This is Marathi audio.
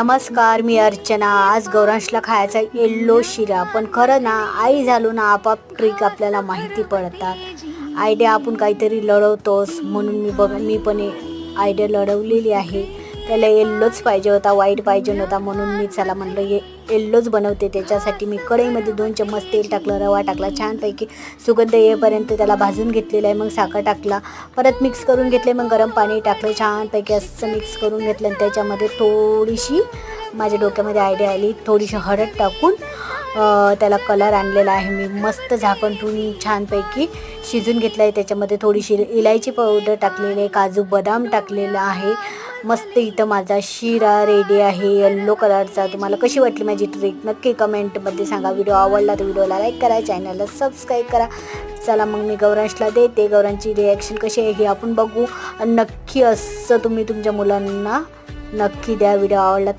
नमस्कार, मी अर्चना. आज गौरांशला खायचा येल्लो शिरा. पण खरं ना, आई झालो ना आपाप ट्रिक आपल्याला माहिती पडतात. आयडिया आपण काहीतरी लढवतोस म्हणून मी पण आयडिया लढवलेली आहे. त्याला येल्लोच पाहिजे होता, व्हाईट पाहिजे नव्हता, म्हणून मी चला म्हणलं येल्लोच बनवते. त्याच्यासाठी मी कढईमध्ये 2 चम्मच तेल टाकलं, रवा टाकला, छानपैकी सुगंध येईपर्यंत त्याला भाजून घेतलेलं आहे. मग साखर टाकला, परत मिक्स करून घेतले. मग गरम पाणी टाकलं, छानपैकी असं मिक्स करून घेतलं. आणि त्याच्यामध्ये थोडीशी माझ्या डोक्यामध्ये आयडिया आली, थोडीशी हळद टाकून त्याला कलर आणलेला आहे. मी मस्त झाकण ठेवून छानपैकी शिजून घेतलं आहे. त्याच्यामध्ये थोडीशी इलायची पावडर टाकलेली आहे, काजू बदाम टाकलेलं आहे. मस्त इथं माझा शिरा रेडी आहे येल्लो कलरचा. तुम्हाला कशी वाटली माझी ट्रिक नक्की कमेंटमध्ये सांगा. व्हिडिओ आवडला तर व्हिडिओला लाईक करा, चॅनलला सबस्क्राईब करा. चला मग मी गौरांशला देते. गौरांची रिॲक्शन कशी आहे हे आपण बघू. आणि नक्की असं तुम्ही तुमच्या मुलांना नक्की द्या. व्हिडिओ आवडला